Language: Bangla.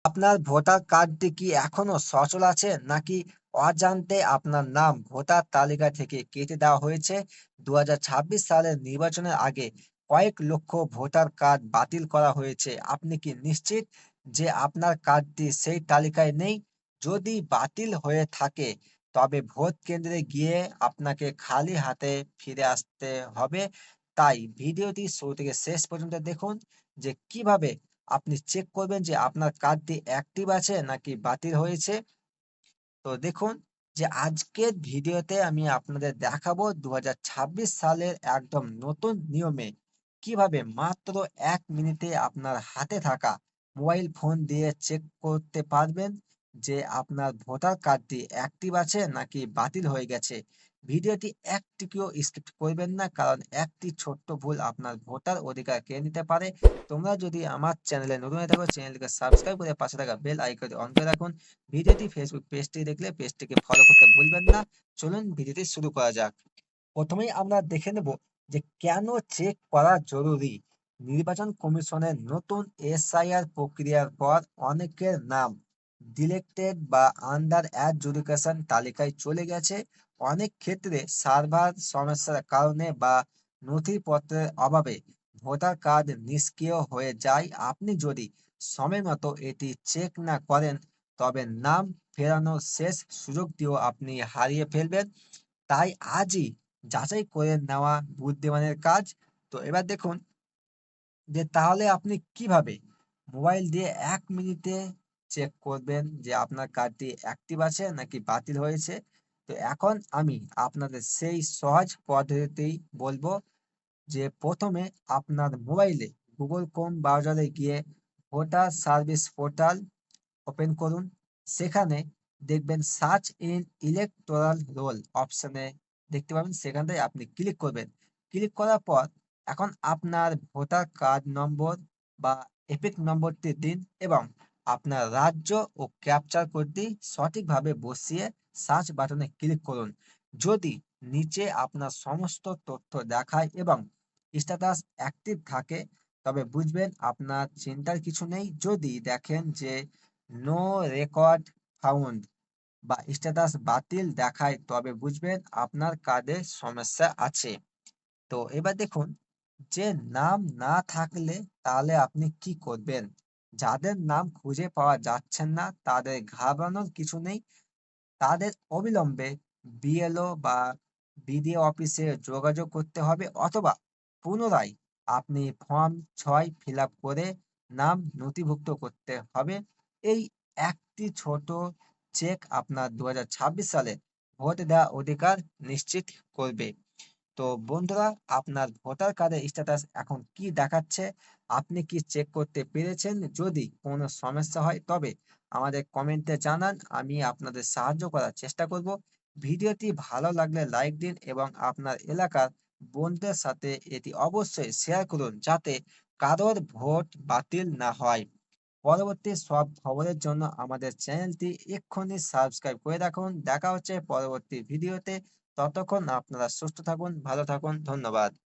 আপনার ভোটার কার্ডটি কি এখনো সচল আছে নাকি অজান্তে আপনার নাম ভোটার তালিকা থেকে কেটে দেওয়া হয়েছে? 2026 সালের নির্বাচনের আগে কয়েক লক্ষ ভোটার কার্ড বাতিল করা হয়েছে। আপনি কি নিশ্চিত যে আপনার কার্ডটি সেই তালিকায় নেই? যদি বাতিল হয়ে থাকে, তবে ভোট কেন্দ্রে গিয়ে আপনাকে খালি হাতে ফিরে আসতে হবে। তাই ভিডিওটি শুরু থেকে শেষ পর্যন্ত দেখুন যে কিভাবে আপনি চেক করবেন যে আপনার কার্ডটি অ্যাক্টিভ আছে নাকি বাতিল হয়েছে। তো দেখুন যে আজকের ভিডিওতে আমি আপনাদের দেখাবো 2026 সালের একদম নতুন নিয়মে কিভাবে মাত্র 1 মিনিটে আপনার হাতে থাকা মোবাইল ফোন দিয়ে চেক করতে পারবেন যে আপনার ভোটার কার্ডটি অ্যাক্টিভ আছে নাকি বাতিল হয়ে গেছে। ভিডিওটি একটিকেও স্কিপ করবেন না, কারণ একটি ছোট্ট ভুল আপনার ভোটার অধিকার কেড়ে নিতে পারে। তোমরা যদি আমার চ্যানেলে নতুন হয়ে থাকো, চ্যানেলটিকে সাবস্ক্রাইব করে পাশে থাকা বেল আইকনটি অন করে রাখুন। ভিডিওটি ফেসবুক পেজটি দেখলে পেজটিকে ফলো করতে ভুলবেন না। চলুন ভিডিওটি শুরু করা যাক। প্রথমেই আমরা দেখে নেব যে কেন চেক করা জরুরি। নির্বাচন কমিশনের নতুন এসআইআর প্রক্রিয়ার পর অনেকের নাম ডিলেক্টেড বা আন্ডার অ্যাডজুডিকেশন তালিকায় চলে গেছে। অনেক ক্ষেত্রে সার্ভার সমস্যার কারণে বা নথিপত্রের অভাবে ভোটার কার্ড নিষ্ক্রিয় হয়ে যায়। আপনি যদি সময় মতো এটি চেক না করেন, তবে নাম ফেরানোর শেষ সুযোগটিও আপনি হারিয়ে ফেলবেন। তাই আজই যাচাই করে নেওয়া বুদ্ধিমানের কাজ। তো এবার দেখুন যে তাহলে আপনি কিভাবে মোবাইল দিয়ে 1 মিনিটে চেক করবেন যে আপনার কার্ডটি অ্যাক্টিভ আছে নাকি বাতিল হয়েছে। তো এখন আমি আপনাদের সেই সহজ পদ্ধতিতেই বলবো যে প্রথমে আপনার মোবাইলে গুগল ক্রোম ব্রাউজারে গিয়ে ভোটার সার্ভিস পোর্টাল ওপেন করুন। সেখানে দেখবেন সার্চ ইন ইলেকটোরাল রোল অপশনে দেখতে পাবেন, সেখানটায় আপনি ক্লিক করবেন। ক্লিক করার পর এখন আপনার ভোটার কার্ড নম্বর বা এপিক নম্বরটি দিন এবং আপনার রাজ্য ও ক্যাপচার কোডটি সঠিকভাবে বসিয়ে সার্চ বাটনে ক্লিক করুন। যদি নিচে আপনার সমস্ত তথ্য দেখায় এবং স্ট্যাটাস অ্যাক্টিভ থাকে, তবে বুঝবেন আপনার চিন্তার কিছু নেই। যদি দেখেন যে নো রেকর্ড ফাউন্ড বা স্ট্যাটাস বাতিল দেখায়, তবে বুঝবেন আপনার কার্ডে সমস্যা আছে। তো এবার দেখুন যে নাম না থাকলে তাহলে আপনি কি করবেন। যাদের নাম খুঁজে পাওয়া যাচ্ছে না তাদের ঘাবড়ানোর কিছু নেই। তাদের অবিলম্বে বিএলও বা বিডিও অফিসে যোগাযোগ করতে হবে, অথবা পুনরায় আপনি ফর্ম 6 ফিল আপ করে নাম নথিভুক্ত করতে হবে। এই একটি ছোট চেক আপনার 2026 সালে ভোট দেওয়া অধিকার নিশ্চিত করবে। তো বন্ধুরা, আপনার ভোটার কার্ডের স্ট্যাটাস এখন কি দেখাচ্ছে? আপনি কি চেক করতে পেরেছেন? যদি কোনো সমস্যা হয় তবে আমাদের কমেন্টে জানান, আমি আপনাদের সাহায্য করার চেষ্টা করব। ভিডিওটি ভালো লাগলে লাইক দিন এবং আপনার এলাকার বন্ধুদের সাথে এটি অবশ্যই শেয়ার করুন, যাতে কারোর ভোট বাতিল না হয়। পরবর্তী সব খবরের জন্য আমাদের চ্যানেলটি এক্ষুনি সাবস্ক্রাইব করে রাখুন। দেখা হচ্ছে পরবর্তী ভিডিওতে। ততক্ষণ আপনারা সুস্থ থাকুন, ভালো থাকুন। ধন্যবাদ।